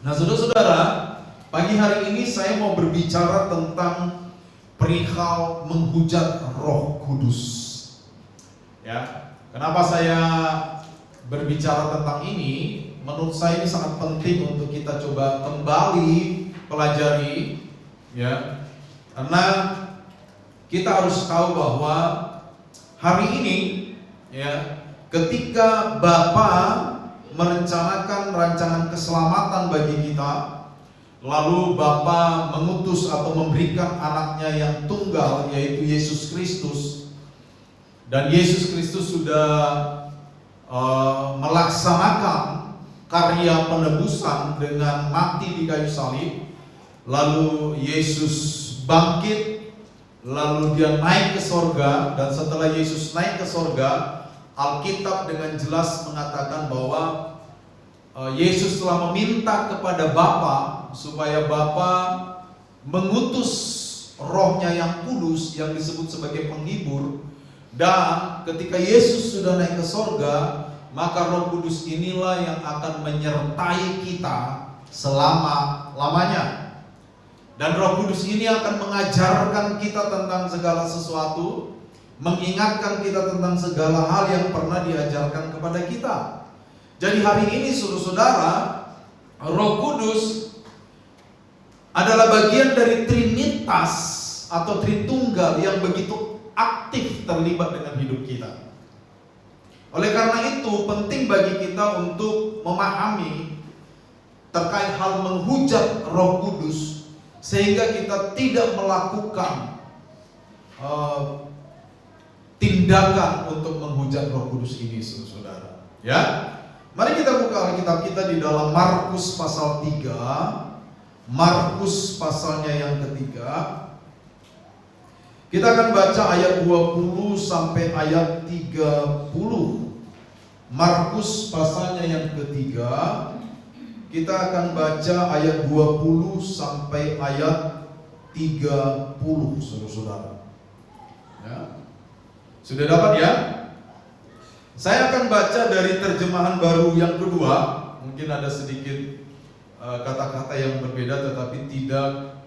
Nah, saudara-saudara, pagi hari ini saya mau berbicara tentang perihal menghujat Roh Kudus. Ya, kenapa saya berbicara tentang ini? Menurut saya ini sangat penting untuk kita coba kembali pelajari, ya, karena kita harus tahu bahwa hari ini, ya, ketika Bapa merencanakan rancangan keselamatan bagi kita, lalu Bapa mengutus atau memberikan anaknya yang tunggal, yaitu Yesus Kristus, dan Yesus Kristus sudah melaksanakan karya penebusan dengan mati di kayu salib. Lalu Yesus bangkit, lalu dia naik ke sorga, dan setelah Yesus naik ke sorga, Alkitab dengan jelas mengatakan bahwa Yesus telah meminta kepada Bapa supaya Bapa mengutus Rohnya yang kudus yang disebut sebagai penghibur. Dan ketika Yesus sudah naik ke sorga, maka Roh Kudus inilah yang akan menyertai kita selama-lamanya. Dan Roh Kudus ini akan mengajarkan kita tentang segala sesuatu, mengingatkan kita tentang segala hal yang pernah diajarkan kepada kita. Jadi hari ini saudara-saudara, Roh Kudus adalah bagian dari Trinitas atau Tritunggal yang begitu aktif terlibat dengan hidup kita. Oleh karena itu penting bagi kita untuk memahami terkait hal menghujat Roh Kudus, sehingga kita tidak melakukan tindakan untuk menghujat Roh Kudus ini, saudara. Ya, mari kita buka Alkitab kita di dalam Markus pasal 3. Markus pasalnya yang ketiga. Kita akan baca ayat 20 sampai ayat 30. Markus pasalnya yang ketiga. Kita akan baca ayat 20 sampai ayat 30, saudara-saudara. Ya. Sudah dapat ya? Saya akan baca dari terjemahan baru yang kedua. Mungkin ada sedikit kata-kata yang berbeda, tetapi tidak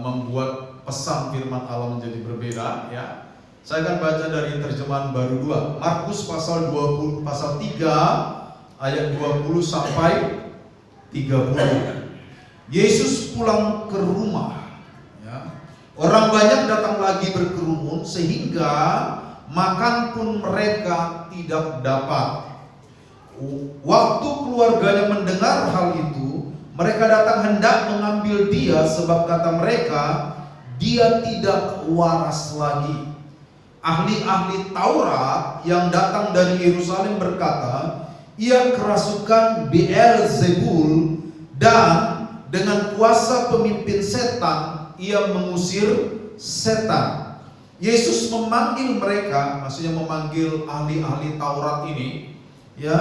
membuat pesan firman Allah menjadi berbeda, ya. Saya akan baca dari terjemahan baru 2. Markus pasal 20, pasal 3 ayat 20 sampai 30. Yesus pulang ke rumah, ya. Orang banyak datang lagi berkerumun sehingga makan pun mereka tidak dapat. Waktu keluarganya mendengar hal itu, mereka datang hendak mengambil dia, sebab kata mereka, dia tidak waras lagi. Ahli-ahli Taurat yang datang dari Yerusalem berkata, ia kerasukan Beelzebul, dan dengan kuasa pemimpin setan ia mengusir setan. Yesus memanggil mereka, maksudnya memanggil ahli-ahli Taurat ini, ya,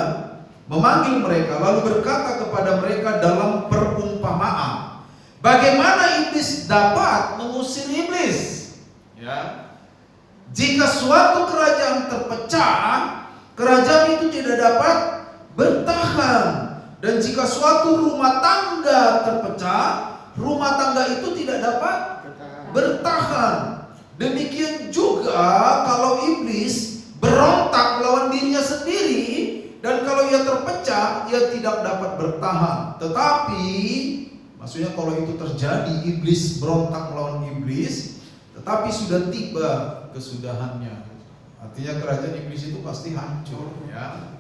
memanggil mereka, lalu berkata kepada mereka dalam perumpamaan, bagaimana iblis dapat mengusir iblis? Ya. Jika suatu kerajaan terpecah, kerajaan itu tidak dapat bertahan. Dan jika suatu rumah tangga terpecah, rumah tangga itu tidak dapat bertahan. Demikian juga kalau iblis berontak melawan dirinya sendiri, dan kalau ia terpecah, ia tidak dapat bertahan. Tetapi, maksudnya kalau itu terjadi, iblis berontak melawan iblis, tetapi sudah tiba kesudahannya. Artinya kerajaan iblis itu pasti hancur, ya.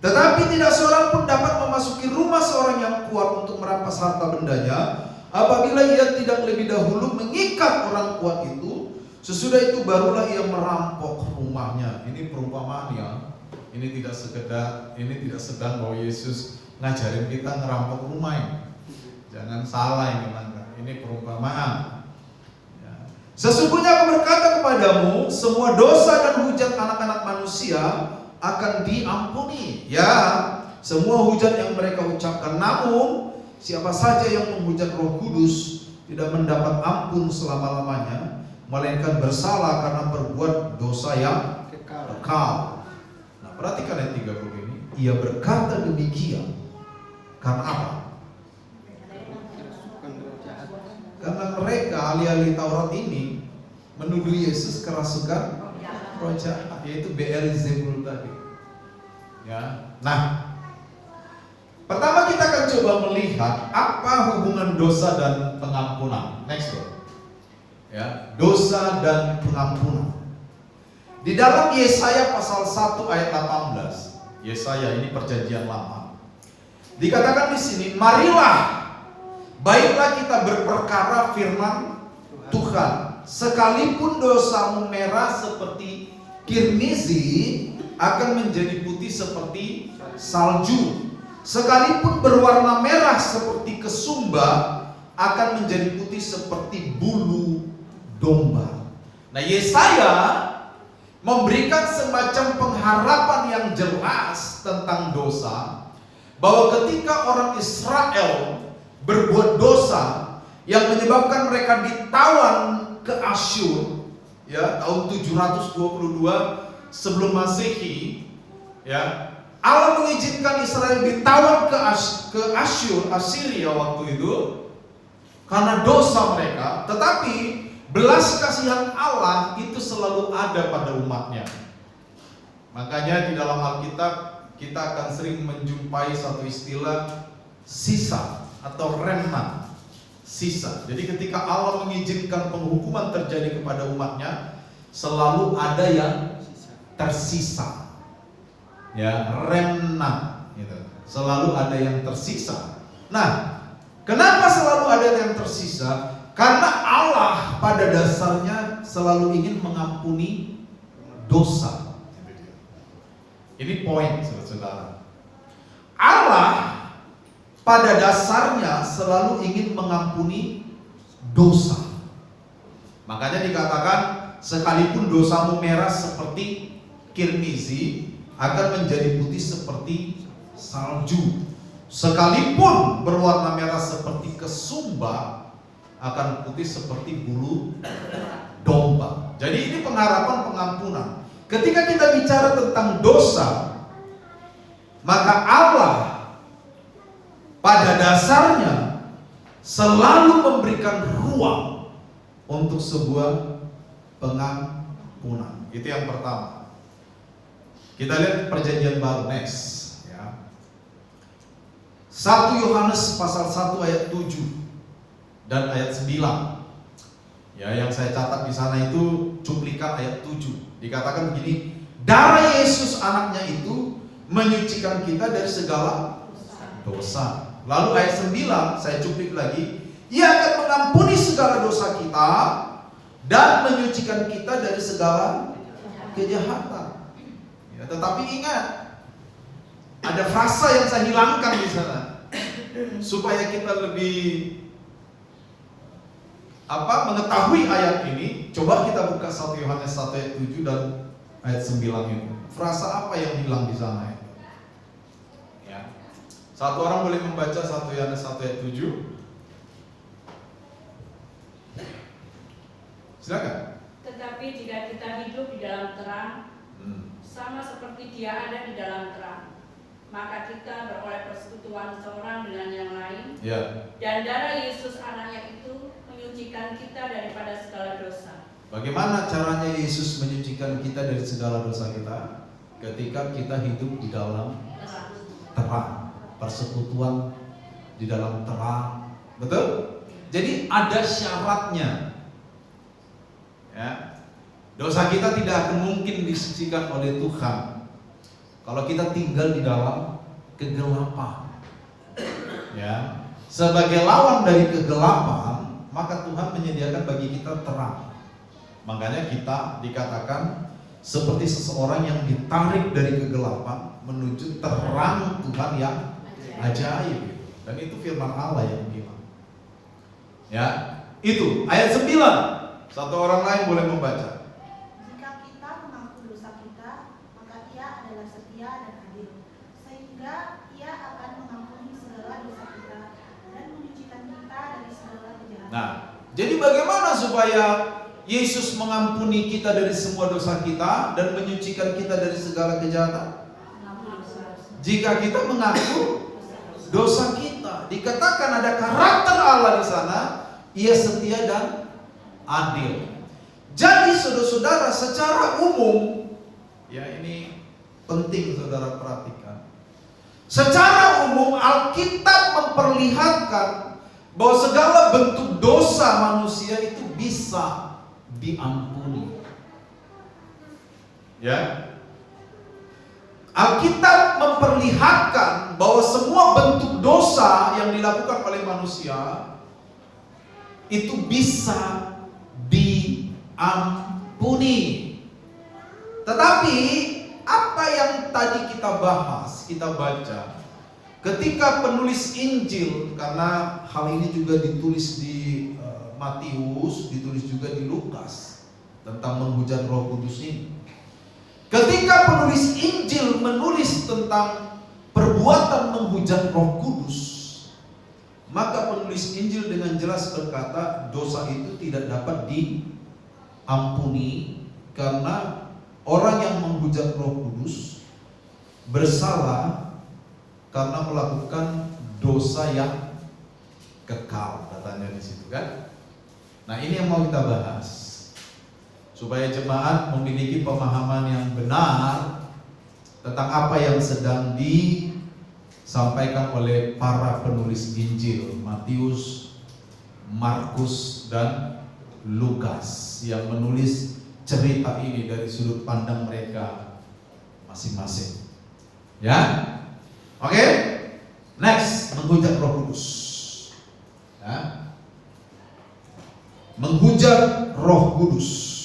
Tetapi tidak seorang pun dapat memasuki rumah seorang yang kuat untuk merampas harta bendanya, apabila ia tidak lebih dahulu mengikat orang kuat itu. Sesudah itu barulah ia merampok rumahnya. Ini perumpamaan, ya. Ini tidak sedang bahwa Yesus ngajarin kita ngerampok rumah ini. Jangan salah ini, ini perumpamaan. Ya. Sesungguhnya aku berkata kepadamu, semua dosa dan hujat anak-anak manusia akan diampuni. Ya, semua hujat yang mereka ucapkan. Namun siapa saja yang menghujat Roh Kudus tidak mendapat ampun selama-lamanya, melainkan bersalah karena berbuat dosa yang kekal. Nah, perhatikan ayat 30 ini. Ia berkata demikian karena apa? Karena mereka ahli-ahli Taurat ini menuduh Yesus kerasukan roh jahat, yaitu Beelzebul tadi. Ya. Nah, pertama kita akan coba melihat apa hubungan dosa dan pengampunan. Next door. Ya, dosa dan pengampunan. Di dalam Yesaya pasal 1 ayat 18. Yesaya ini perjanjian lama. Dikatakan di sini, marilah baiklah kita berperkara firman Tuhan. Sekalipun dosamu merah seperti kirmizi, akan menjadi putih seperti salju. Sekalipun berwarna merah seperti kesumba, akan menjadi putih seperti bulu domba. Nah, Yesaya memberikan semacam pengharapan yang jelas tentang dosa, bahwa ketika orang Israel berbuat dosa yang menyebabkan mereka ditawan ke Asyur, ya, tahun 722 sebelum Masehi, ya, Allah mengizinkan Israel ditawan ke Asyur, Assyria waktu itu karena dosa mereka. Tetapi belas kasihan Allah itu selalu ada pada umatnya. Makanya di dalam Alkitab kita akan sering menjumpai satu istilah sisa atau remnant, sisa. Jadi ketika Allah mengizinkan penghukuman terjadi kepada umatnya, selalu ada yang tersisa. Ya, remnant gitu. Selalu ada yang tersisa. Nah, kenapa selalu ada yang tersisa? Karena Allah pada dasarnya selalu ingin mengampuni dosa. Ini poin, saudara. Allah pada dasarnya selalu ingin mengampuni dosa. Makanya dikatakan, sekalipun dosamu merah seperti kirmizi, akan menjadi putih seperti salju. Sekalipun berwarna merah seperti kesumba, akan putih seperti bulu domba. Jadi ini pengharapan pengampunan. Ketika kita bicara tentang dosa, maka Allah pada dasarnya selalu memberikan ruang untuk sebuah pengampunan. Itu yang pertama. Kita lihat perjanjian baru, next, ya. 1 Yohanes pasal 1 ayat 7 dan ayat 9. Ya, yang saya catat di sana itu cuplikan ayat 7. Dikatakan begini, darah Yesus anaknya itu menyucikan kita dari segala dosa. Lalu ayat 9 saya cuplik lagi, Ia akan mengampuni segala dosa kita dan menyucikan kita dari segala kejahatan. Ya, tetapi ingat, ada frasa yang saya hilangkan di sana supaya kita lebih mengetahui ayat ini. Coba kita buka 1 Yohanes 1 ayat 7 dan ayat 9 itu. Frasa apa yang hilang di sana itu? Ya. Satu orang boleh membaca 1 Yohanes 1 ayat 7. Silakan. Tetapi jika kita hidup di dalam terang, sama seperti Dia ada di dalam terang, maka kita beroleh persekutuan seorang dengan yang lain. Ya. Dan darah Yesus anaknya itu menyucikan kita daripada segala dosa. Bagaimana caranya Yesus menyucikan kita dari segala dosa kita? Ketika kita hidup di dalam terang, persekutuan di dalam terang. Betul? Jadi ada syaratnya. Ya. Dosa kita tidak akan mungkin disucikan oleh Tuhan kalau kita tinggal di dalam kegelapan. Ya. Sebagai lawan dari kegelapan, maka Tuhan menyediakan bagi kita terang. Makanya kita dikatakan seperti seseorang yang ditarik dari kegelapan menuju terang Tuhan yang ajaib. Dan itu firman Allah yang bilang. Ya, itu ayat 9. Satu orang lain boleh membaca. Jika kita mengaku dosa kita, maka Ia adalah setia dan adil, sehingga Ia akan mengampuni segala dosa kita dan menyucikan kita dari segala kejahatan. Nah, jadi bagaimana supaya Yesus mengampuni kita dari semua dosa kita dan menyucikan kita dari segala kejahatan? Jika kita mengaku dosa kita, dikatakan ada karakter Allah di sana, Ia setia dan adil. Jadi saudara-saudara, secara umum, ya ini penting saudara perhatikan. Secara umum Alkitab memperlihatkan bahwa segala bentuk dosa manusia itu bisa diampuni. Ya. Alkitab memperlihatkan bahwa semua bentuk dosa yang dilakukan oleh manusia itu bisa diampuni. Tetapi apa yang tadi kita bahas, kita baca, ketika penulis Injil, karena hal ini juga ditulis di Matius, ditulis juga di Lukas tentang menghujat Roh Kudus ini. Ketika penulis Injil menulis tentang perbuatan menghujat Roh Kudus, maka penulis Injil dengan jelas berkata dosa itu tidak dapat diampuni karena orang yang menghujat Roh Kudus bersalah karena melakukan dosa yang kekal, katanya di situ kan. Nah, ini yang mau kita bahas supaya jemaat memiliki pemahaman yang benar tentang apa yang sedang disampaikan oleh para penulis Injil Matius, Markus, dan Lukas yang menulis cerita ini dari sudut pandang mereka masing-masing. Ya, oke. Next, menghujat Roh Kudus. Ya. Menghujat Roh Kudus.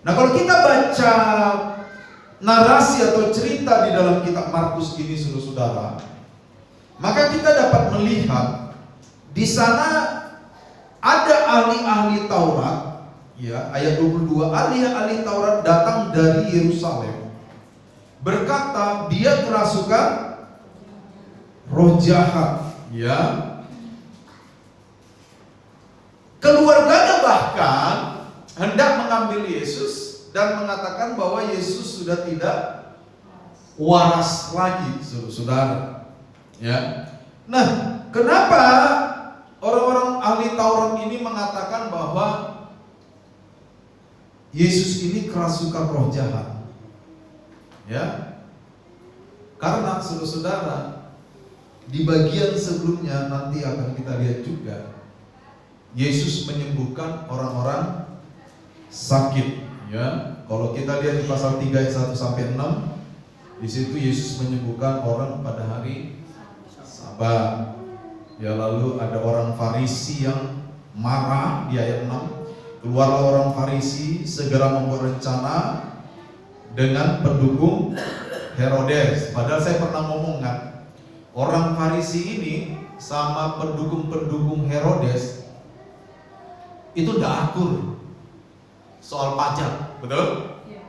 Nah, kalau kita baca narasi atau cerita di dalam kitab Markus ini, saudara-saudara, maka kita dapat melihat di sana ada ahli-ahli Taurat, ya, ayat 22, ahli-ahli Taurat datang dari Yerusalem, berkata dia kerasukan roh jahat, ya. Keluarganya bahkan hendak mengambil Yesus dan mengatakan bahwa Yesus sudah tidak waras lagi, saudara. Ya. Nah, kenapa orang-orang ahli Taurat ini mengatakan bahwa Yesus ini kerasukan roh jahat? Ya. Karena saudara, di bagian sebelumnya nanti akan kita lihat juga Yesus menyembuhkan orang-orang sakit, ya. Kalau kita lihat di pasal 3 ayat 1 sampai 6, di situ Yesus menyembuhkan orang pada hari Sabat. Ya, lalu ada orang Farisi yang marah di ayat 6. Keluarlah orang Farisi segera membuat rencana dengan pendukung Herodes. Padahal saya pernah ngomong kan, orang Farisi ini sama pendukung-pendukung Herodes itu udah akur soal pajak, betul? Ya.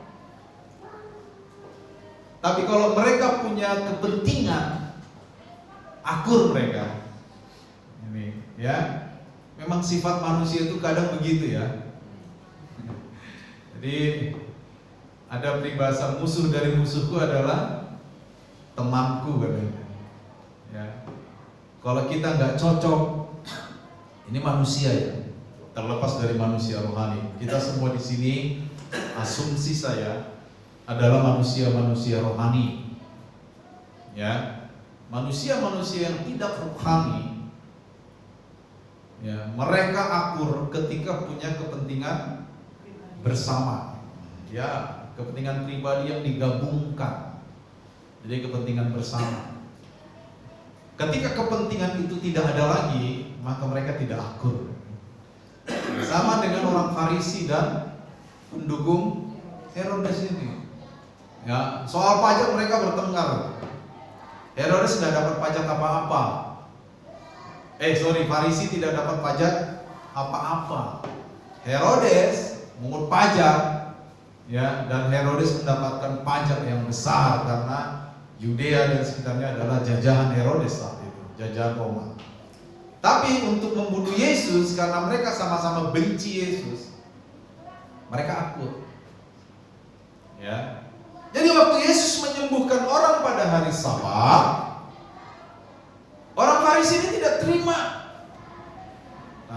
Tapi kalau mereka punya kepentingan, akur mereka. Ini, ya, memang sifat manusia itu kadang begitu ya. Jadi ada peribahasa, musuh dari musuhku adalah temanku, katanya. Ya, kalau kita nggak cocok, ini manusia ya. Terlepas dari manusia rohani, kita semua di sini, asumsi saya adalah manusia-manusia rohani. Ya, manusia-manusia yang tidak rohani, ya, mereka akur ketika punya kepentingan bersama, ya, kepentingan pribadi yang digabungkan, jadi kepentingan bersama. Ketika kepentingan itu tidak ada lagi, maka mereka tidak akur. Sama dengan orang Farisi dan pendukung Herodes ini. Ya, soal pajak mereka bertengkar. Herodes tidak dapat pajak apa-apa. Farisi tidak dapat pajak apa-apa. Herodes mengut pajak, ya, dan Herodes mendapatkan pajak yang besar karena Yudea dan sekitarnya adalah jajahan Herodes saat itu, jajahan Roma. Tapi untuk membunuh Yesus, karena mereka sama-sama benci Yesus, mereka akur. Ya. Jadi waktu Yesus menyembuhkan orang pada hari Sabat, orang Farisi ini tidak terima.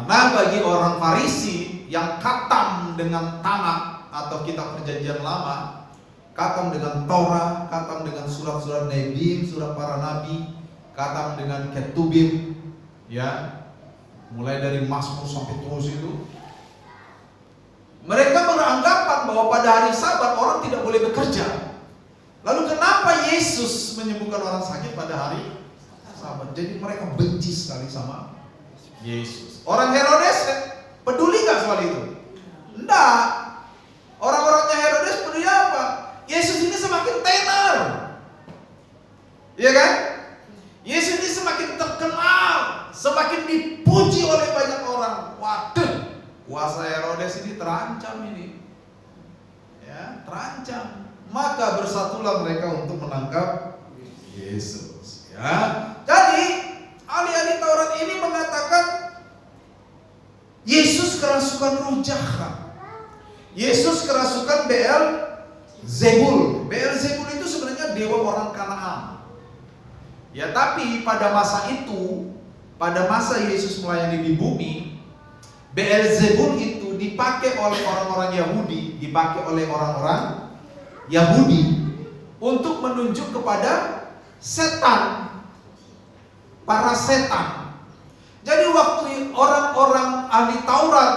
Karena bagi orang Farisi yang khatam dengan Tanakh atau kitab perjanjian lama, khatam dengan Torah, khatam dengan surat-surat Nebiim, surat para nabi, khatam dengan Ketubim, ya, mulai dari Mazmur sampai terus itu, mereka beranggapan bahwa pada hari Sabat orang tidak boleh bekerja. Lalu kenapa Yesus menyembuhkan orang sakit pada hari Sabat? Jadi mereka benci sekali sama Yesus. Orang Herodes peduli nggak soal itu? Enggak. Orang-orangnya Herodes peduli apa? Yesus ini semakin tenar, iya kan? Yesus ini semakin terkenal, semakin dipuji oleh banyak orang. Waduh, kuasa Herodes ini terancam ini, ya, terancam. Maka bersatulah mereka untuk menangkap Yesus. Ya, jadi ahli-ahli Taurat ini mengatakan Yesus kerasukan roh jahat. Yesus kerasukan Beelzebul. Beelzebul itu sebenarnya dewa orang Kanaan. Ya, tapi pada masa itu, pada masa Yesus melayani di bumi, Beelzebul itu dipakai oleh orang-orang Yahudi, dipakai oleh orang-orang Yahudi untuk menunjuk kepada setan, para setan. Jadi waktu orang-orang ahli Taurat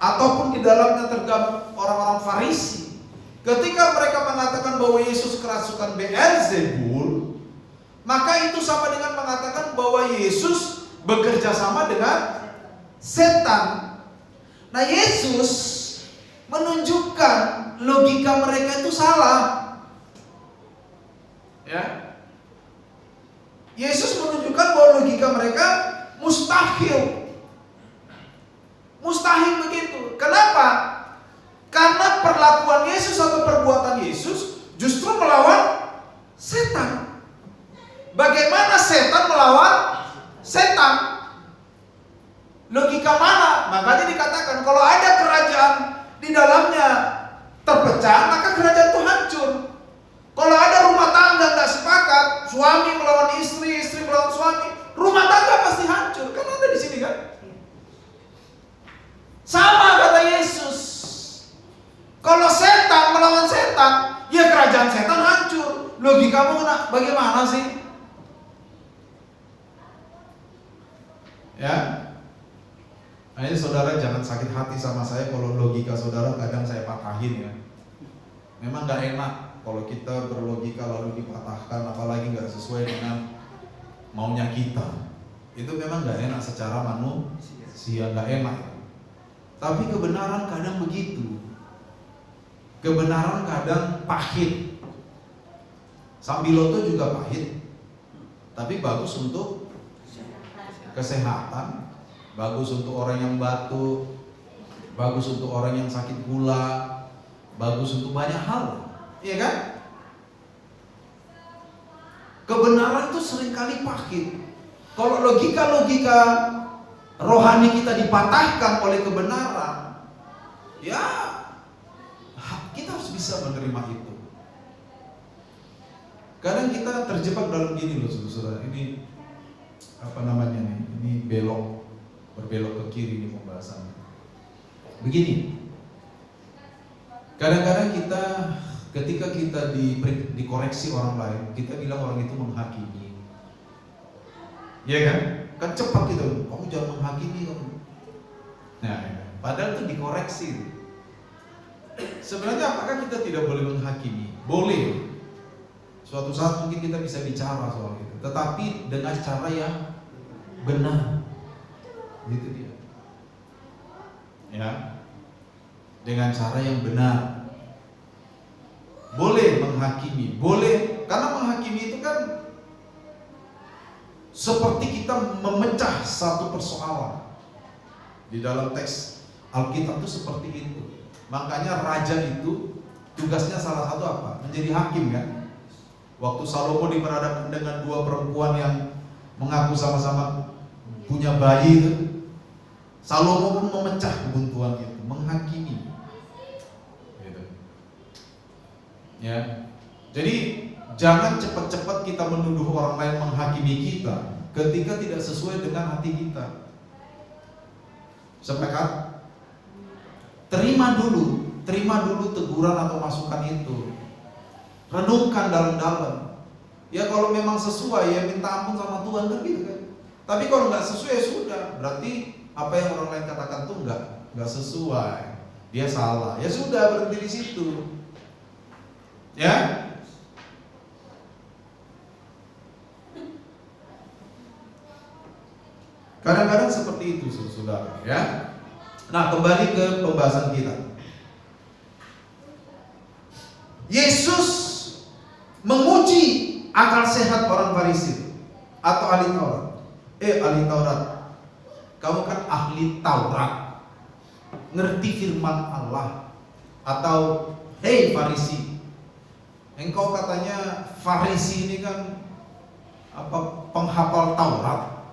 ataupun di dalamnya tergabung orang-orang Farisi, ketika mereka mengatakan bahwa Yesus kerasukan Beelzebul, maka itu sama dengan mengatakan bahwa Yesus bekerja sama dengan setan. Nah, Yesus menunjukkan logika mereka itu salah. Ya. Yesus menunjukkan bahwa logika mereka mustahil. Mustahil begitu. Kenapa? Karena perlakuan Yesus atau perbuatan Yesus justru melawan setan. Bagaimana setan melawan setan? Logika mana? Makanya dikatakan kalau ada kerajaan di dalamnya terpecah, maka kerajaan itu hancur. Kalau ada rumah tangga nggak sepakat, suami melawan istri, istri melawan suami, rumah tangga pasti hancur. Kan ada di sini kan? Sama kata Yesus. Kalau setan melawan setan, ya kerajaan setan hancur. Logikamu bagaimana sih? Ya. Nah, ini saudara jangan sakit hati sama saya kalau logika saudara kadang saya patahin ya. Memang gak enak kalau kita berlogika lalu dipatahkan, apalagi gak sesuai dengan maunya kita. Itu memang gak enak secara manusia, gak enak. Tapi kebenaran kadang begitu. Kebenaran kadang pahit. Sambiloto juga pahit, tapi bagus untuk kesehatan, bagus untuk orang yang batuk, bagus untuk orang yang sakit gula, bagus untuk banyak hal, iya kan? Kebenaran itu seringkali pahit. Kalau logika-logika rohani kita dipatahkan oleh kebenaran, ya kita harus bisa menerima itu. Kadang kita terjebak dalam gini loh saudara, ini apa namanya nih? Ini berbelok ke kiri nih pembahasannya. Begini, kadang-kadang kita ketika kita dikoreksi orang lain, kita bilang orang itu menghakimi, ya kan? Kan cepat gitu, kamu jangan menghakimi kamu. Nah, padahal itu dikoreksi. Sebenarnya apakah kita tidak boleh menghakimi? Boleh. Suatu saat mungkin kita bisa bicara soal itu, tetapi dengan cara yang benar. Gitu dia. Ya. Dengan cara yang benar. Boleh menghakimi, boleh, karena menghakimi itu kan seperti kita memecah satu persoalan. Di dalam teks Alkitab itu seperti itu. Makanya raja itu tugasnya salah satu apa? Menjadi hakim kan? Waktu Salomo diperhadapkan dengan dua perempuan yang mengaku sama-sama punya bayi itu, Salomo pun memecah kebuntuan itu, menghakimi. Gitu. Ya. Jadi jangan cepat-cepat kita menuduh orang lain menghakimi kita ketika tidak sesuai dengan hati kita. Sepakat? Terima dulu teguran atau masukan itu. Renungkan dalam-dalam. Ya kalau memang sesuai ya minta ampun sama Tuhan kan gitu kan. Tapi kalau nggak sesuai ya sudah, berarti apa yang orang lain katakan tuh nggak sesuai. Dia salah. Ya sudah, berhenti di situ. Ya. Kadang-kadang seperti itu, saudara, ya. Nah, kembali ke pembahasan kita. Yesus menguji akal sehat orang Farisi atau ahli Taurat. Ahli Taurat. Kamu kan ahli Taurat. Ngerti firman Allah. Atau hei Farisi, engkau katanya Farisi ini kan penghafal Taurat,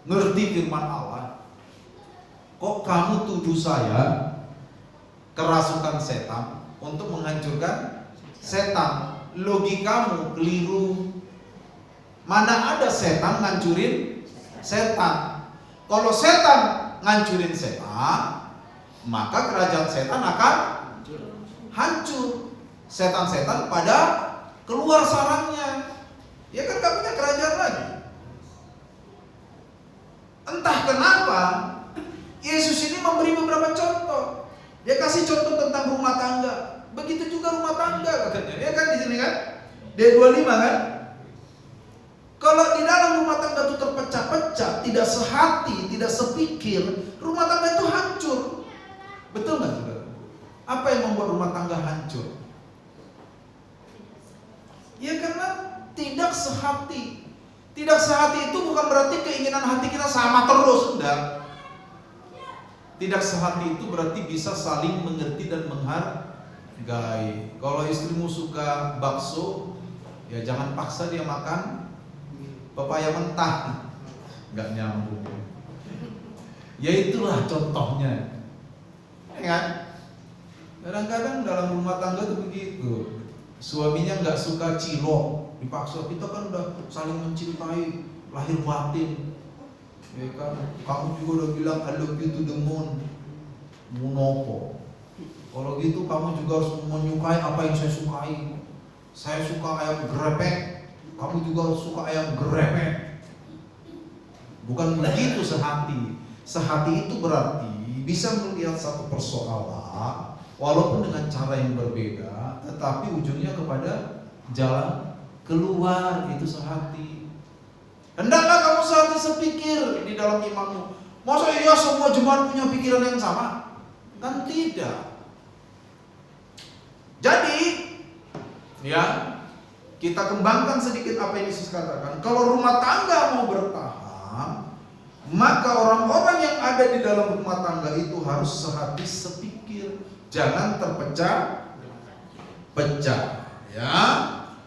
ngerti firman Allah. Kok kamu tuduh saya kerasukan setan untuk menghancurkan setan? Logikamu keliru. Mana ada setan ngancurin setan? Kalau setan ngancurin setan, maka kerajaan setan akan hancur. Setan-setan pada keluar sarangnya. Ya kan gak punya kerajaan lagi. Entah kenapa Yesus ini memberi beberapa contoh. Dia kasih contoh tentang rumah tangga. Begitu juga rumah tangga katanya. Ya kan di sini kan? D25 kan? Kalau di dalam rumah tangga itu terpecah-pecah, tidak sehati, tidak sepikir, rumah tangga itu hancur. Betul nggak, saudara? Apa yang membuat rumah tangga hancur? Ya karena tidak sehati. Tidak sehati itu bukan berarti keinginan hati kita sama terus, enggak. Tidak sehati itu berarti bisa saling mengerti dan menghargai. Kalau istrimu suka bakso, ya jangan paksa dia makan pepaya mentah, nggak nyambung. Ya itulah contohnya, ya kan? Kadang-kadang dalam rumah tangga tuh begitu. Suaminya nggak suka cilok, dipaksa. Kita kan udah saling mencintai lahir batin, ya kan? Kamu juga udah bilang I love you to the moon, munopo. Kalau gitu kamu juga harus menyukai apa yang saya sukai. Saya suka ayam grepek, kamu juga suka ayam grepek. Bukan begitu sehati. Sehati itu berarti bisa melihat satu persoalan walaupun dengan cara yang berbeda, tetapi ujungnya kepada jalan keluar. Itu sehati. Hendaklah kamu sehati sepikir di dalam imanmu. Masa iya semua jemaat punya pikiran yang sama? Kan tidak. Jadi ya, kita kembangkan sedikit apa yang Yesus katakan. Kalau rumah tangga mau bertahan, maka orang-orang yang ada di dalam rumah tangga itu harus sehati sepikir. Jangan terpecah-pecah, ya.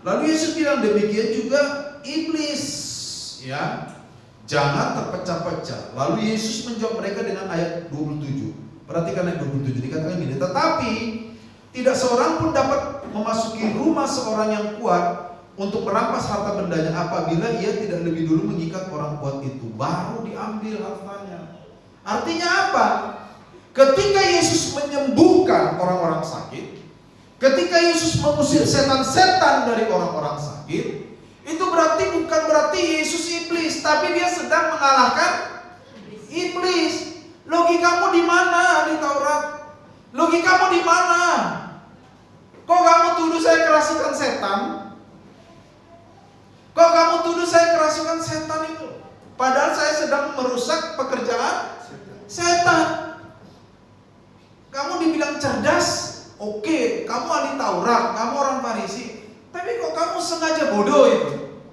Lalu Yesus bilang demikian juga iblis, ya. Jangan terpecah-pecah. Lalu Yesus menjawab mereka dengan ayat 27. Perhatikan ayat 27, dikatakan gini, tetapi tidak seorang pun dapat memasuki rumah seorang yang kuat untuk merampas harta bendanya apabila ia tidak lebih dulu mengikat orang kuat itu, baru diambil hartanya. Artinya apa? Ketika Yesus menyembuhkan orang-orang sakit, ketika Yesus mengusir setan-setan dari orang-orang sakit, itu bukan berarti Yesus iblis, tapi dia sedang mengalahkan iblis. Logikamu di mana di Taurat? Logikamu di mana? Kok kamu tuduh saya kerasukan setan? Kok kamu tuduh saya kerasukan setan itu? Padahal saya sedang merusak pekerjaan setan. Kamu dibilang cerdas, oke, kamu ahli Taurat, kamu orang Farisi. Tapi kok kamu sengaja bodoh itu?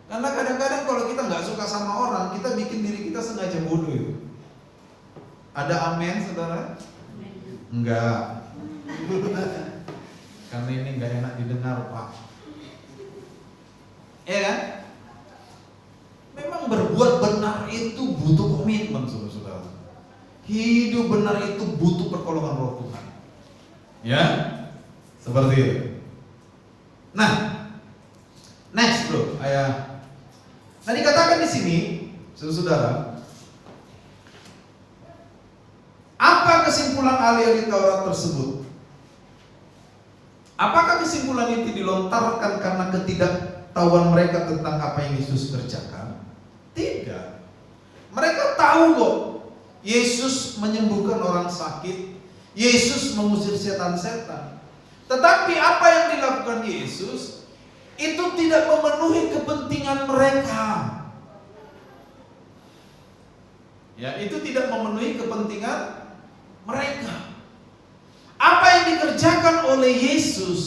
Karena kadang-kadang kalau kita nggak suka sama orang, kita bikin diri kita sengaja bodoh itu. Ada amin, saudara? Enggak. Karena ini nggak enak didengar, Pak. Ya kan? Memang berbuat benar itu butuh komitmen, saudara-saudara. Hidup benar itu butuh pertolongan Roh Tuhan. Ya, seperti itu. Nah, next bro, ayah. Nah dikatakan di sini, saudara, ahli-ahli Taurat tersebut. Apakah kesimpulan itu dilontarkan karena ketidaktahuan mereka tentang apa yang Yesus kerjakan? Tidak. Mereka tahu kok Yesus menyembuhkan orang sakit, Yesus mengusir setan-setan. Tetapi apa yang dilakukan Yesus itu tidak memenuhi kepentingan mereka. Ya, itu tidak memenuhi kepentingan mereka. Apa yang dikerjakan oleh Yesus,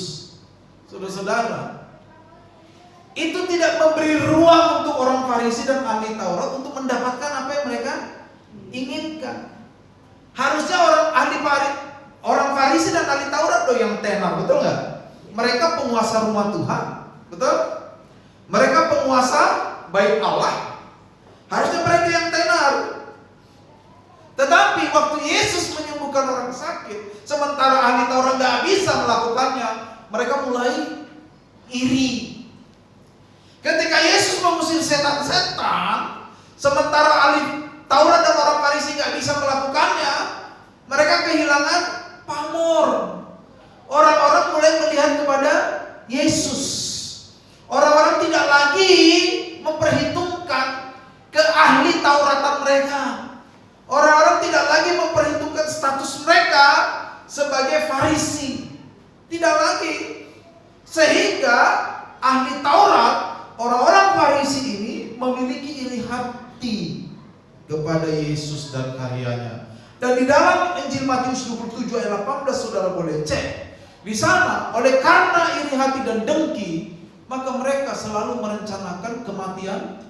saudara-saudara, itu tidak memberi ruang untuk orang Farisi dan ahli Taurat untuk mendapatkan apa yang mereka inginkan. Harusnya orang Farisi dan ahli Taurat loh yang tenar, betul nggak? Mereka penguasa rumah Tuhan, betul? Mereka penguasa bait Allah. Harusnya mereka yang tenar. Tetapi waktu Yesus menyembuhkan orang sakit, sementara ahli Taurat nggak bisa melakukannya, mereka mulai iri. Ketika Yesus mengusir setan-setan, sementara ahli Taurat dan orang Farisi nggak bisa melakukannya, mereka kehilangan pamor. Orang-orang mulai melihat kepada Yesus. Orang-orang tidak lagi memperhitungkan keahli Tauratan mereka. Orang-orang tidak lagi memperhitungkan status mereka sebagai Farisi. Tidak lagi. Sehingga ahli Taurat, orang-orang Farisi ini memiliki iri hati kepada Yesus dan karyanya. Dan di dalam Injil Matius 27 ayat 18 saudara boleh cek. Di sana, oleh karena iri hati dan dengki, maka mereka selalu merencanakan kematian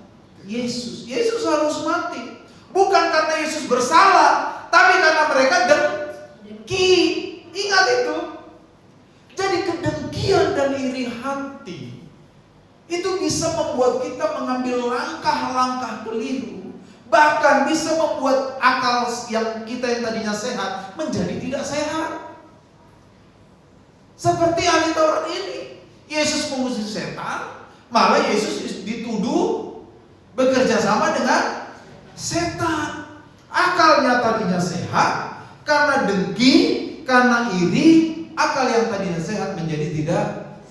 Yesus. Yesus harus mati. Bukan karena Yesus bersalah, tapi karena mereka dengki. Ingat itu. Jadi kedengkian dan iri hati itu bisa membuat kita mengambil langkah-langkah keliru. Bahkan bisa membuat akal yang kita yang tadinya sehat menjadi tidak sehat. Seperti ahli Taurat ini. Yesus mengusir setan, malah Yesus dituduh bekerja sama dengan setan. Akalnya tadinya sehat, karena dengki, karena iri, akal yang tadinya sehat menjadi tidak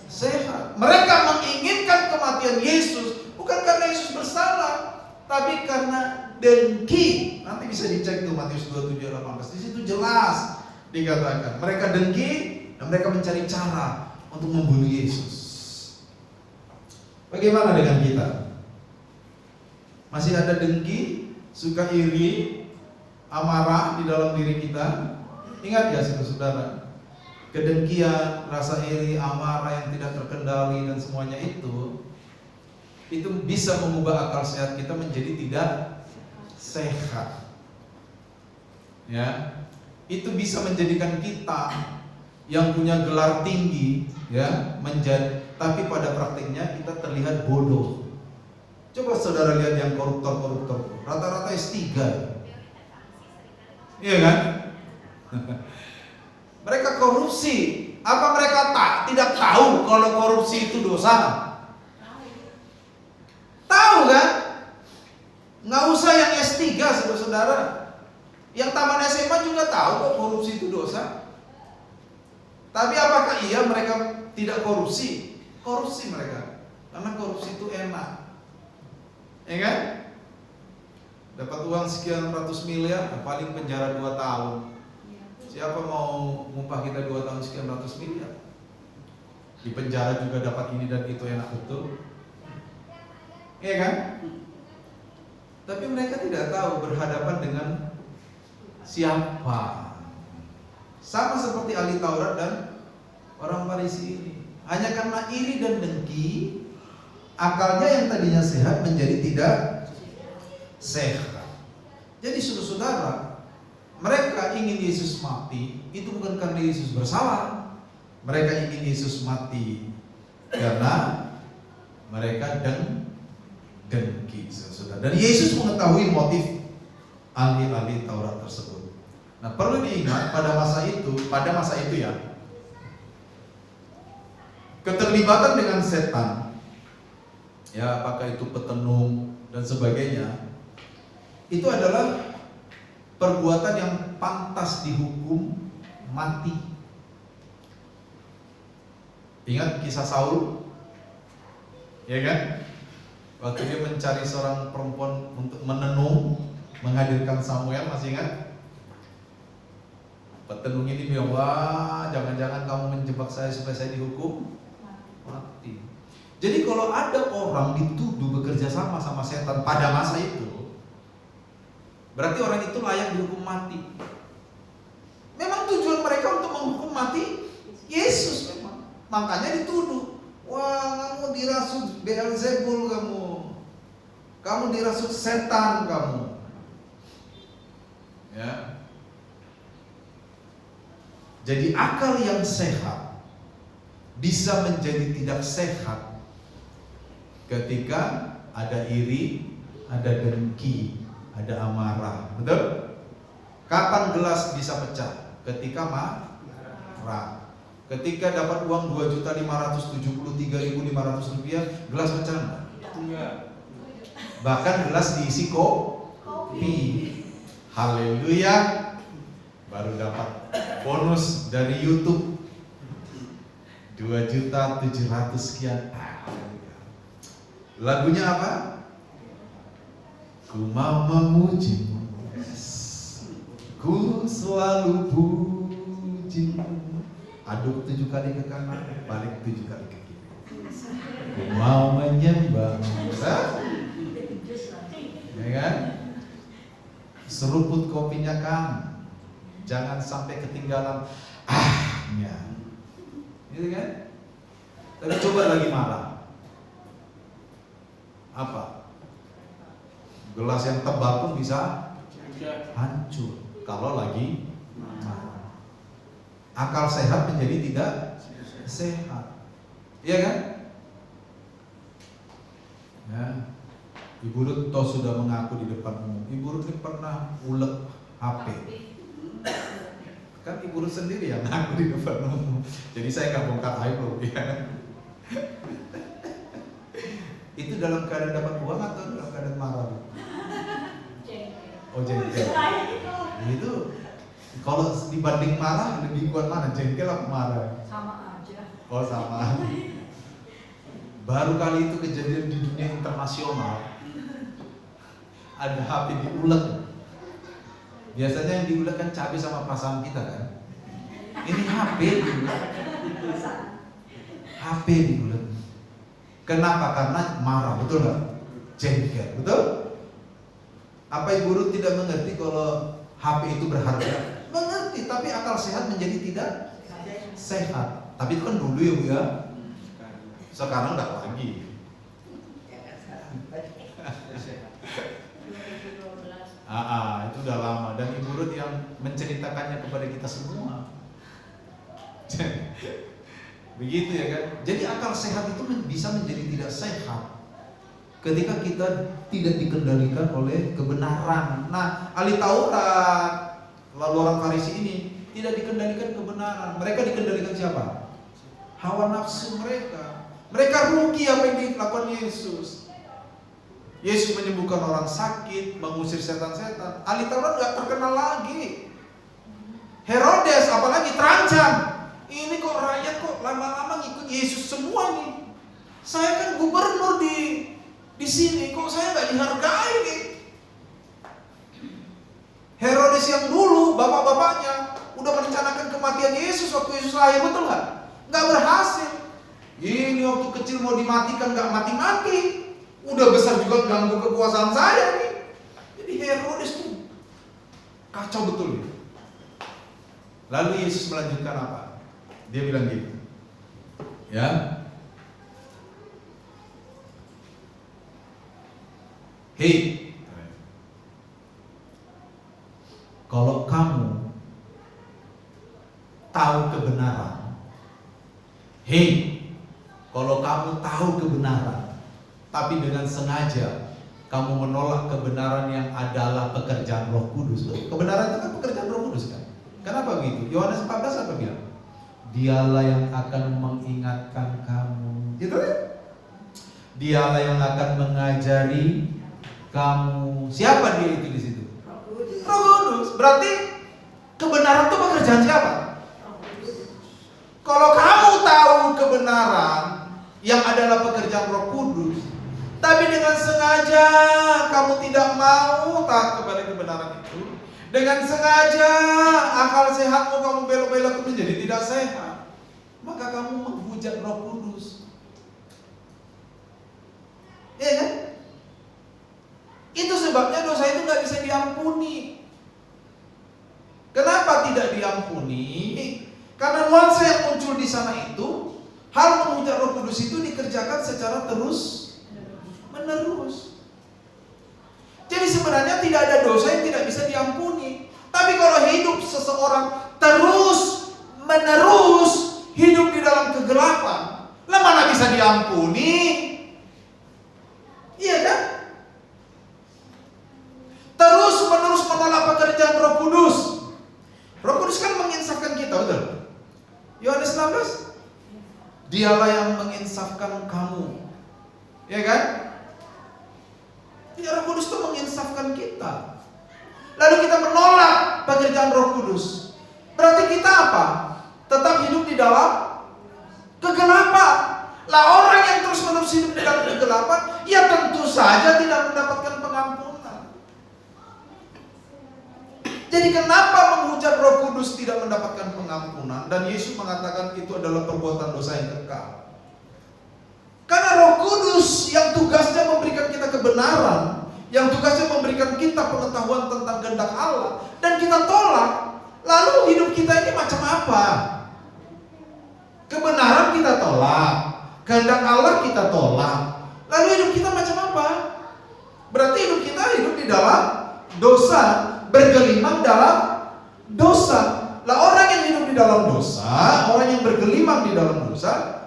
sehat. Mereka menginginkan kematian Yesus bukan karena Yesus bersalah, tapi karena dengki. Nanti bisa dicek tuh Matius 27:18. Di situ jelas dikatakan mereka dengki dan mereka mencari cara untuk membunuh Yesus. Bagaimana dengan kita? Masih ada dengki, suka iri, amarah di dalam diri kita? Ingat ya saudara, kedengkian, rasa iri, amarah yang tidak terkendali dan semuanya itu bisa mengubah akal sehat kita menjadi tidak sehat. Ya, itu bisa menjadikan kita yang punya gelar tinggi, ya, tapi pada praktiknya kita terlihat bodoh. Coba saudara lihat yang koruptor, rata-rata S3, iya kan? Mereka korupsi. Apa mereka tidak tahu kalau korupsi itu dosa? Tahu kan? Nggak usah yang S3 saudara. Yang taman SMA juga tahu kok korupsi itu dosa. Tapi apakah iya mereka tidak korupsi? Korupsi mereka. Karena korupsi itu enak. Ya kan? Dapat uang sekian ratus miliar, paling penjara 2 tahun. Siapa mau ngumpah kita 2 tahun sekian ratus miliar? Di penjara juga dapat ini dan itu, enak betul. Iya kan? Tapi mereka tidak tahu berhadapan dengan siapa. Sama seperti ahli Taurat dan orang Farisi ini. Hanya karena iri dan dengki, akalnya yang tadinya sehat menjadi tidak sehat. Jadi saudara, mereka ingin Yesus mati, itu bukan karena Yesus bersalah. Mereka ingin Yesus mati karena mereka dengki, saudara. Dan Yesus mengetahui motif ahli-ahli Taurat tersebut. Nah, perlu diingat pada masa itu ya, keterlibatan dengan setan, ya apakah itu petenung dan sebagainya, itu adalah perbuatan yang pantas dihukum mati. Ingat kisah Saul? Ya kan? Waktu dia mencari seorang perempuan untuk menenung, menghadirkan Samuel, masih ingat? Petenung ini bilang, wah jangan-jangan kamu menjebak saya supaya saya dihukum mati. Jadi kalau ada orang dituduh bekerja sama setan pada masa itu, berarti orang itu layak dihukum mati. Memang tujuan mereka untuk menghukum mati Yesus memang. Makanya dituduh, wah kamu dirasuk Beelzebul kamu dirasuk setan kamu. Ya. Jadi akal yang sehat bisa menjadi tidak sehat ketika ada iri, ada dengki, ada amarah. Betul? Kapan gelas bisa pecah? Ketika marah. Ketika dapat uang 2.573.500 rupiah, gelas pecah enggak? Bahkan gelas diisi kopi. Haleluya. Baru dapat bonus dari YouTube 2.700.000 sekian. Lagunya apa? Ku mau memujimu, ku selalu pujimu. Aduk 7 kali ke kanan, balik 7 kali ke kiri. Ku mau menyembahmu. Ya kan? Seruput kopinya kan, jangan sampai ketinggalan ahnya. Gitu kan? Tapi coba lagi marah. Apa? Gelas yang tebal pun bisa hancur kalau lagi marah. Akal sehat menjadi tidak sehat. Iya kan? Ya. Ibu Ruth toh sudah mengaku di depan umum. Ibu Ruth ini pernah ulek HP. Kan Ibu Ruth sendiri yang ngaku di depan umum. Jadi saya nggak bongkar aib loh ya. Itu dalam keadaan dapat uang atau dalam keadaan marah? Oh jengkel. Itu kalau dibanding marah lebih kuat mana? Jengkel atau marah? Sama aja. Oh sama. Baru kali itu kejadian di dunia internasional. Ada HP diulek. Biasanya yang diulek kan cabai sama pasangan kita kan. Ini HP diulek. HP diulek. Kenapa? Karena marah, betul nggak? Jengkel, betul? Apa Ibu Ruth tidak mengerti kalau HP itu berharga? Mengerti, tapi akal sehat menjadi tidak sehat. Tapi itu kan dulu ya Bu ya. Sekarang nggak lagi. Itu udah lama dan Ibu Ruth yang menceritakannya kepada kita semua. Begitu ya kan? Jadi akal sehat itu bisa menjadi tidak sehat ketika kita tidak dikendalikan oleh kebenaran. Nah, ahli Taurat, lalu orang Farisi ini tidak dikendalikan kebenaran. Mereka dikendalikan siapa? Hawa nafsu mereka. Mereka rugi apa yang dilakukan Yesus. Yesus menyembuhkan orang sakit, mengusir setan-setan. Ahli Taurat nggak terkenal lagi. Herodes apalagi terancam. Ini kok rakyat kok lama-lama ngikut Yesus semua nih. Saya kan gubernur di sini, kok saya nggak dihargai nih. Herodes yang dulu bapak-bapaknya udah merencanakan kematian Yesus waktu Yesus lahir, betul nggak? Nggak berhasil. Ini waktu kecil mau dimatikan nggak mati-mati. Udah besar juga ganggu kekuasaan saya nih. Jadi Herodes tuh kacau betul nih. Lalu Yesus melanjutkan apa? Dia bilang gitu, ya. Hei, kalau kamu tahu kebenaran, kalau kamu tahu kebenaran, tapi dengan sengaja kamu menolak kebenaran yang adalah pekerjaan Roh Kudus. Kebenaran itu kan pekerjaan Roh Kudus kan? Kenapa begitu? Yohanes 14 apa bilang? Dialah yang akan mengingatkan kamu. Gitu kan? Dialah yang akan mengajari kamu. Siapa dia itu di situ? Roh Kudus. Berarti kebenaran itu pekerjaan siapa? Kalau kamu tahu kebenaran yang adalah pekerjaan Roh Kudus, tapi dengan sengaja kamu tidak mau taat kepada kebenaran itu, dengan sengaja akal sehatmu kamu belok-belok menjadi tidak sehat, maka kamu menghujat Roh Kudus. Iya kan? Itu sebabnya dosa itu nggak bisa diampuni. Kenapa tidak diampuni? Karena nuansa yang muncul di sana itu, hal menghujat Roh Kudus itu dikerjakan secara terus menerus. Jadi sebenarnya tidak ada dosa yang tidak bisa diampuni. Tapi kalau hidup seseorang terus menerus hidup di dalam kegelapan, lah mana bisa diampuni? Iya kan? Terus menerus menolak pekerjaan Roh Kudus. Roh Kudus kan menginsafkan kita, betul? Yohanes 16, Dialah yang menginsafkan kamu, ya kan? Ya, Roh Kudus itu menginsafkan kita. Lalu kita menolak pekerjaan Roh Kudus. Berarti kita apa? Tetap hidup di dalam kegelapan. Lah orang yang terus-menerus hidup di dalam kegelapan, ya tentu saja tidak mendapatkan pengampunan. Jadi kenapa menghujat Roh Kudus tidak mendapatkan pengampunan? Dan Yesus mengatakan itu adalah perbuatan dosa yang kekal. Karena Roh Kudus yang tugasnya memberikan kita kebenaran, yang tugasnya memberikan kita pengetahuan tentang kehendak Allah, dan kita tolak, lalu hidup kita ini macam apa? Kebenaran kita tolak, kehendak Allah kita tolak, lalu hidup kita macam apa? Berarti hidup kita hidup di dalam dosa, bergelimang dalam dosa. Lah orang yang hidup di dalam dosa, orang yang bergelimang di dalam dosa,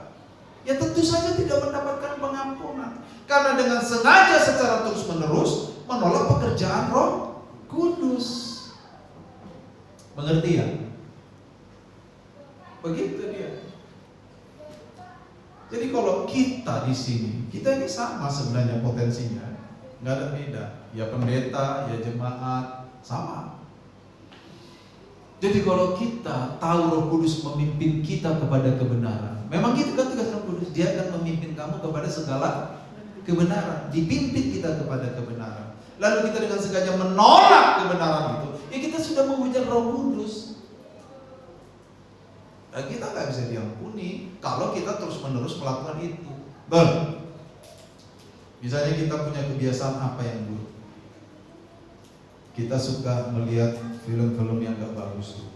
ya tentu saja tidak mendapatkan pengampunan. Karena dengan sengaja secara terus-menerus menolak pekerjaan Roh Kudus. Mengerti ya? Begitu dia. Jadi kalau kita di sini, kita ini sama sebenarnya potensinya, nggak ada beda. Ya pendeta, ya jemaat, sama. Jadi kalau kita tahu Roh Kudus memimpin kita kepada kebenaran, memang gitu kan tugas Roh Kudus, Dia akan memimpin kamu kepada segala kebenaran, dipimpin kita kepada kebenaran. Lalu kita dengan sengaja menolak kebenaran itu, ya kita sudah menghujat Roh Kudus. Dan kita nggak bisa diampuni kalau kita terus-menerus melakukan itu. Misalnya kita punya kebiasaan apa yang buruk. Kita suka melihat film-film yang gak bagus,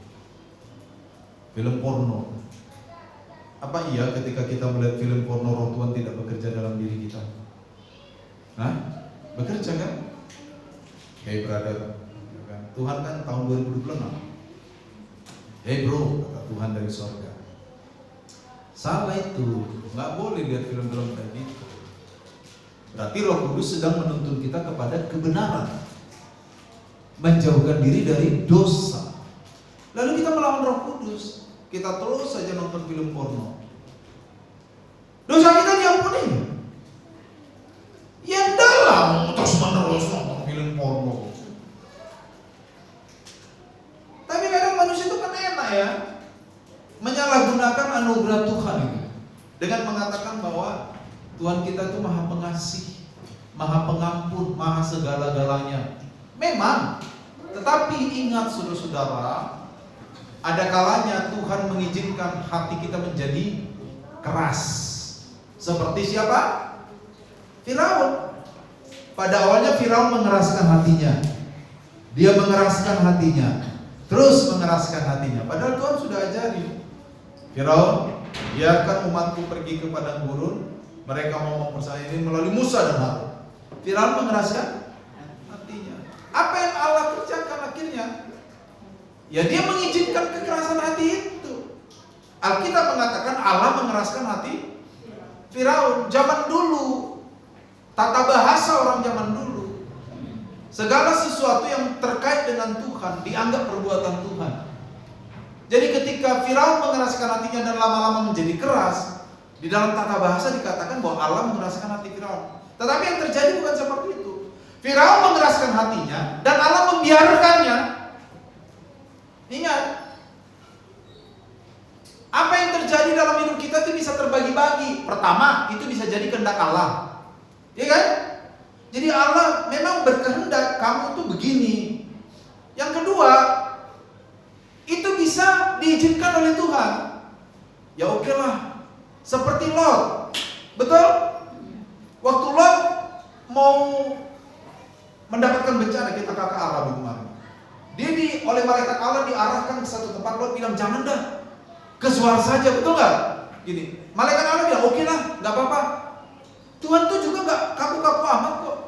film porno. Apa iya ketika kita melihat film porno Roh Tuhan tidak bekerja dalam diri kita? Hah? Bekerja kan? Hey brother, Tuhan kan tahun 2026. Hey bro, kata Tuhan dari sorga. Salah itu, nggak boleh lihat film-film kayak gitu. Berarti Roh Kudus sedang menuntun kita kepada kebenaran, menjauhkan diri dari dosa. Lalu kita melawan Roh Kudus, kita terus saja nonton film porno. Dosa kita diampuni? Ya dalam terus-menerus nonton film porno. Tapi kadang manusia itu kan enak ya, menyalahgunakan anugerah Tuhan ini dengan mengatakan bahwa Tuhan kita itu maha pengasih, maha pengampun, maha segala-galanya. Memang, tetapi ingat saudara-saudara, ada kalanya Tuhan mengizinkan hati kita menjadi keras. Seperti siapa? Firaun. Pada awalnya Firaun mengeraskan hatinya. Dia mengeraskan hatinya, terus mengeraskan hatinya. Padahal Tuhan sudah ajari Firaun, biarkan umatku pergi ke padang gurun, mereka mau mempercayai ini melalui Musa dan Harun. Firaun mengeraskan hatinya. Apa yang Allah kerjakan akhirnya? Ya dia mengizinkan kekerasan hati itu. Alkitab mengatakan Allah mengeraskan hati Firaun. Zaman dulu, tata bahasa orang zaman dulu, segala sesuatu yang terkait dengan Tuhan dianggap perbuatan Tuhan. Jadi ketika Firaun mengeraskan hatinya dan lama-lama menjadi keras, di dalam tata bahasa dikatakan bahwa Allah mengeraskan hati Firaun. Tetapi yang terjadi bukan seperti itu. Firaun mengeraskan hatinya dan Allah membiarkannya. Ingat, apa yang terjadi pertama itu bisa jadi kehendak Allah. Iya kan? Jadi Allah memang berkehendak kamu tuh begini. Yang kedua, itu bisa diizinkan oleh Tuhan. Ya oke lah. Seperti Lot. Betul? Waktu Lot mau mendapatkan bencana, kita kakak Arab kemarin. Dia oleh malaikat Allah diarahkan ke satu tempat. Lot bilang jangan dah, ke Zoar saja, betul nggak? Gini, malaikat Allah bilang oke lah, nggak apa-apa. Tuhan tuh juga nggak kaku-kaku amat kok.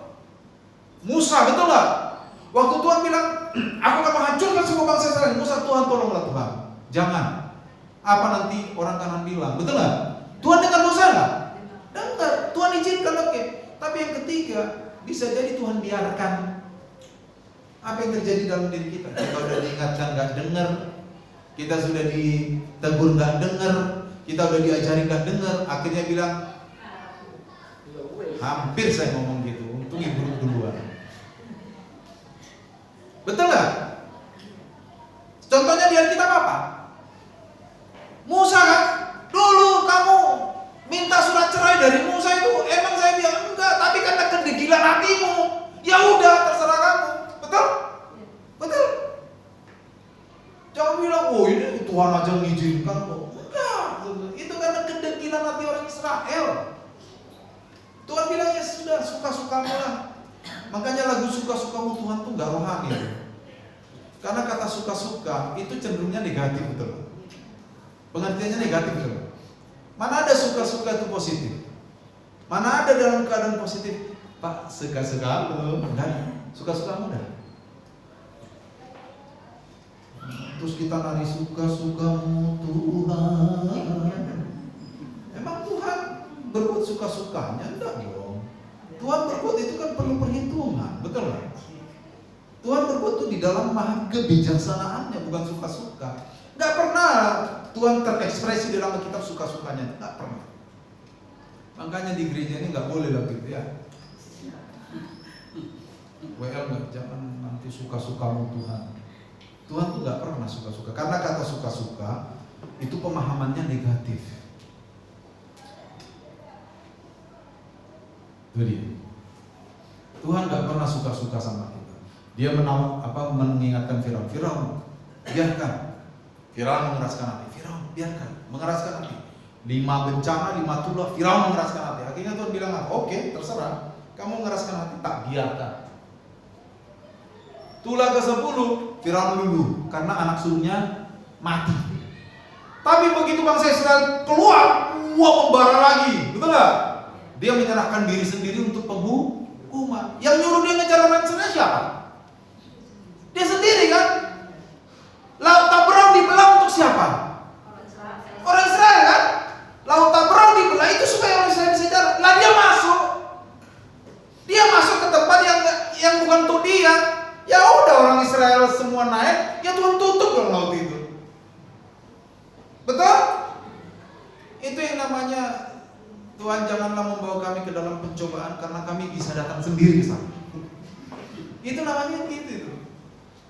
Musa, betul nggak? Waktu Tuhan bilang aku akan menghancurkan semua bangsa Israel, Musa, Tuhan tolonglah Tuhan, jangan. Apa nanti orang kanan bilang, betul nggak? Tuhan dengar Musa nggak? Dengar, Tuhan izinkan, oke. Tapi yang ketiga, bisa jadi Tuhan biarkan. Apa yang terjadi dalam diri kita? Kita sudah diingatkan nggak dengar, kita sudah ditegur nggak dengar, kita sudah diajari nggak dengar, akhirnya bilang, hampir saya ngomong gitu, untung ibu duluan. Betul nggak? Contohnya di Alkitab apa? Musa kan? Dulu kamu minta surat cerai dari Musa itu, emang saya bilang enggak, tapi karena kedegilan hatimu, ya udah terserah kamu. Betul? Betul? Jangan bilang, oh ini Tuhan aja mengizinkan kok. Enggak, itu karena kedegilan hati orang Israel. Tuhan bilang ya sudah, suka-sukamu lah. Makanya lagu suka-sukamu Tuhan tuh gak rohani. Karena kata suka-suka itu cenderungnya negatif, betul. Pengertiannya negatif, betul. Mana ada suka-suka itu positif? Mana ada dalam keadaan positif? Pak, suka-suka lu, enggak, suka-sukamu dah. Terus kita nari suka-sukamu Tuhan. Emang Tuhan berbuat suka-sukanya? Enggak dong. Tuhan berbuat itu kan perlu perhitungan, betul kan? Tuhan berbuat itu di dalam maha kebijaksanaannya, bukan suka-suka. Enggak pernah Tuhan terekspresi dalam kitab suka-sukanya, enggak pernah. Makanya di gereja ini enggak boleh lah gitu ya. WL enggak, jangan nanti suka-sukamu Tuhan. Tuhan tuh enggak pernah suka-suka. Karena kata suka-suka itu pemahamannya negatif. Itu dia. Tuhan gak pernah suka-suka sama kita. Dia mengingatkan Firaun, biarkan. Firaun mengeraskan hati. Firaun, biarkan, mengeraskan hati. 5 bencana, 5 tulah, Firaun mengeraskan hati. Akhirnya Tuhan bilang, oke, terserah. Kamu mengeraskan hati, tak biarkan. Tulah ke-10, Firaun luluh karena anak sulungnya mati. Tapi begitu bangsa Israel keluar, membara lagi, betul gak? Dia menyerahkan diri sendiri untuk penghukuman. Yang nyuruh dia ngejar orang Israel siapa? Dia sendiri kan? Laut Taberau dibelah untuk siapa? Orang Israel kan? Laut Taberau dibelah itu supaya orang Israel bisa jalan. Lah dia masuk. Dia masuk ke tempat yang bukan untuk dia. Ya udah orang Israel semua naik, ya Tuhan tutup dong laut itu. Betul? Itu yang namanya Tuhan janganlah membawa kami ke dalam pencobaan karena kami bisa datang sendiri ke sana. Itu namanya gitu.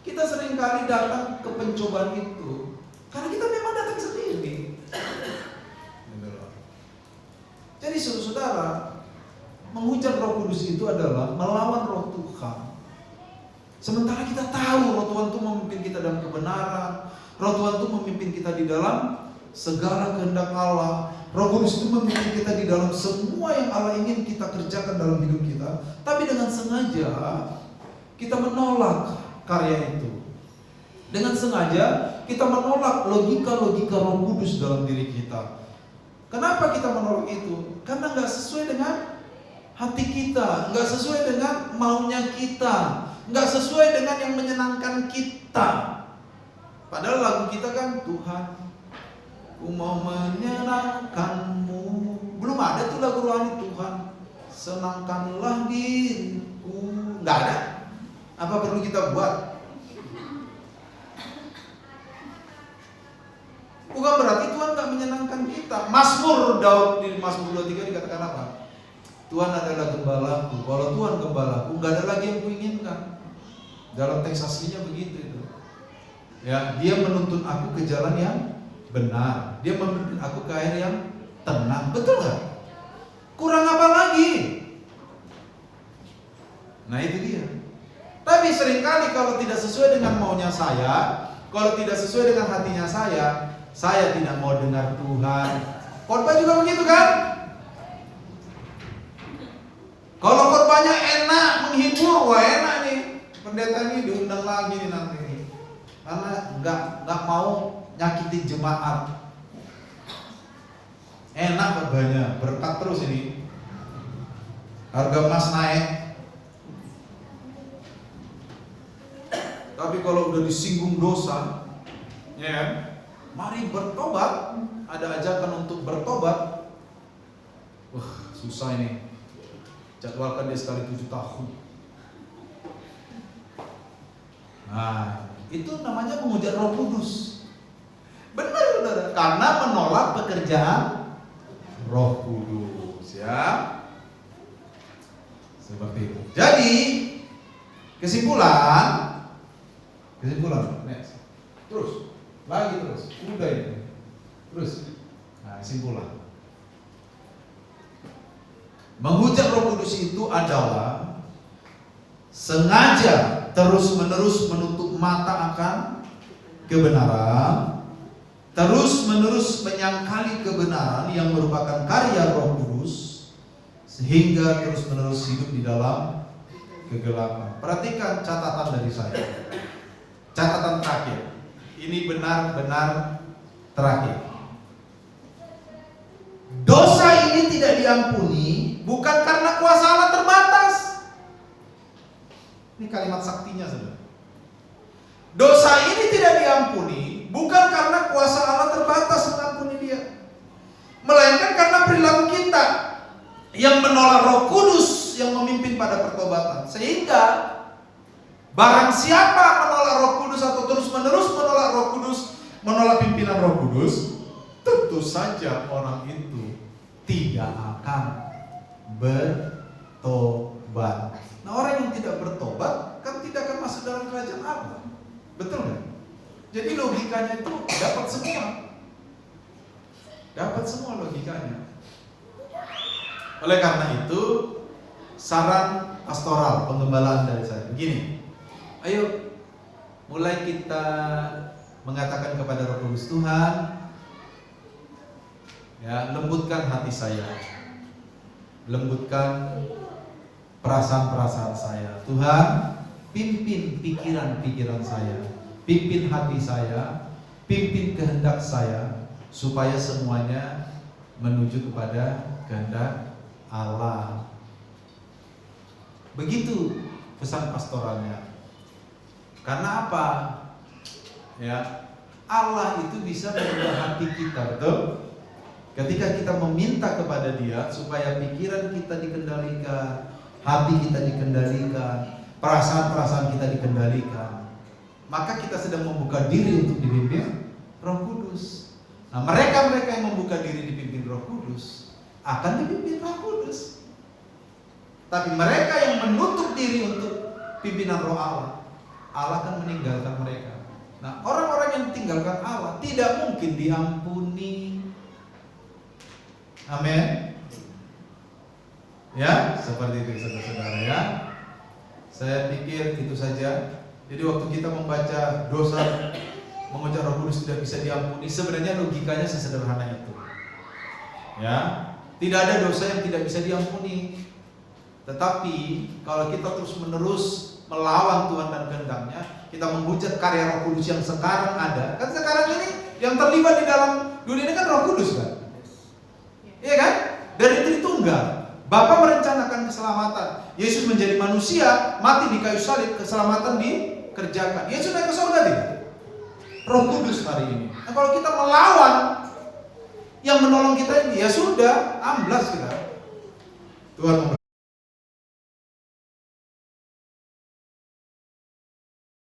Kita sering kali datang ke pencobaan itu karena kita memang datang sendiri. Jadi saudara, menghujat Roh Kudus itu adalah melawan Roh Tuhan. Sementara kita tahu Roh Tuhan itu memimpin kita dalam kebenaran, Roh Tuhan itu memimpin kita di dalam segala kehendak Allah. Roh Kudus itu memimpin kita di dalam semua yang Allah ingin kita kerjakan dalam hidup kita. Tapi dengan sengaja kita menolak karya itu. Dengan sengaja kita menolak logika-logika Roh Kudus dalam diri kita. Kenapa kita menolak itu? Karena gak sesuai dengan hati kita, gak sesuai dengan maunya kita, gak sesuai dengan yang menyenangkan kita. Padahal lagu kita kan Tuhan, ku mau menyenangkanmu. Belum ada tuh lagu rohani Tuhan, senangkanlah diriku. Nggak ada. Apa perlu kita buat? Bukan berarti Tuhan nggak menyenangkan kita. Mazmur Daud di Mazmur 23 dikatakan apa? Tuhan adalah gembalaku. Kalau Tuhan gembalaku, nggak ada lagi yang kuinginkan. Dalam teks aslinya begitu itu. Ya, dia menuntun aku ke jalan yang benar. Dia menuntun aku ke air yang tenang. Betul nggak? Kurang apa lagi? Nah itu dia. Tapi seringkali kalau tidak sesuai dengan maunya saya, kalau tidak sesuai dengan hatinya saya tidak mau dengar Tuhan. Khotbah juga begitu kan? Kalau khotbahnya enak, menghibur, wah enak nih. Pendeta ini diundang lagi nih nanti nih. Karena nggak mau nyakitin jemaat. Enak khotbahnya, berkat terus ini. Harga emas naik. Tapi kalau udah disinggung dosa, ya, mari bertobat. Ada ajakan untuk bertobat. Wah, susah ini. Jadwalkan dia sekali 7 tahun. Nah, itu namanya mengujar Roh Kudus. Benar, saudara. Karena menolak pekerjaan Roh Kudus, ya. Seperti itu. Jadi, kesimpulan, next. Terus, udah ini. Terus, nah kesimpulan. Menghujat Roh Kudus itu adalah sengaja terus-menerus menutup mata akan kebenaran, terus-menerus menyangkali kebenaran yang merupakan karya Roh Kudus, sehingga terus-menerus hidup di dalam kegelapan. Perhatikan catatan dari saya. Catatan terakhir. Ini benar-benar terakhir. Dosa ini tidak diampuni bukan karena kuasa Allah terbatas. Ini kalimat saktinya, saudara. Dosa ini tidak diampuni bukan karena kuasa Allah terbatas mengampuni dia, melainkan karena perilaku kita yang menolak Roh Kudus yang memimpin pada pertobatan. Sehingga barang siapa menolak Roh Kudus atau terus-menerus menolak Roh Kudus, menolak pimpinan Roh Kudus, tentu saja orang itu tidak akan bertobat. Nah, orang yang tidak bertobat kan tidak akan masuk dalam kerajaan Allah. Betul nggak? Jadi logikanya itu dapat semua logikanya. Oleh karena itu, saran pastoral penggembalaan dari saya begini. Ayo mulai kita mengatakan kepada Roh Kudus, Tuhan, ya, lembutkan hati saya, lembutkan perasaan-perasaan saya. Tuhan, pimpin pikiran-pikiran saya, pimpin hati saya, pimpin kehendak saya, supaya semuanya menuju kepada kehendak Allah. Begitu pesan pastoralnya. Karena apa? Ya, Allah itu bisa mengubah hati kita, betul? Ketika kita meminta kepada Dia supaya pikiran kita dikendalikan, hati kita dikendalikan, perasaan-perasaan kita dikendalikan, maka kita sedang membuka diri untuk dipimpin Roh Kudus. Nah, mereka-mereka yang membuka diri dipimpin Roh Kudus akan dipimpin Roh Kudus. Tapi mereka yang menutup diri untuk pimpinan Roh Allah, Allah akan meninggalkan mereka. Nah, orang-orang yang tinggalkan Allah tidak mungkin diampuni. Amin. Ya, seperti itu saudara-saudara ya. Saya pikir itu saja. Jadi waktu kita membaca dosa mengucap Roh Kudus tidak bisa diampuni, sebenarnya logikanya sesederhana itu. Ya, tidak ada dosa yang tidak bisa diampuni. Tetapi kalau kita terus-menerus melawan Tuhan dan kehendaknya, kita menghujat karya Roh Kudus yang sekarang ada. Kan sekarang ini yang terlibat di dalam dunia ini kan Roh Kudus kan? Iya kan? Dari Tritunggal. Bapa merencanakan keselamatan. Yesus menjadi manusia, mati di kayu salib, keselamatan dikerjakan. Yesus naik ke surga tidak? Roh Kudus hari ini. Nah, kalau kita melawan yang menolong kita ini, ya sudah, amblas kita. Tuhan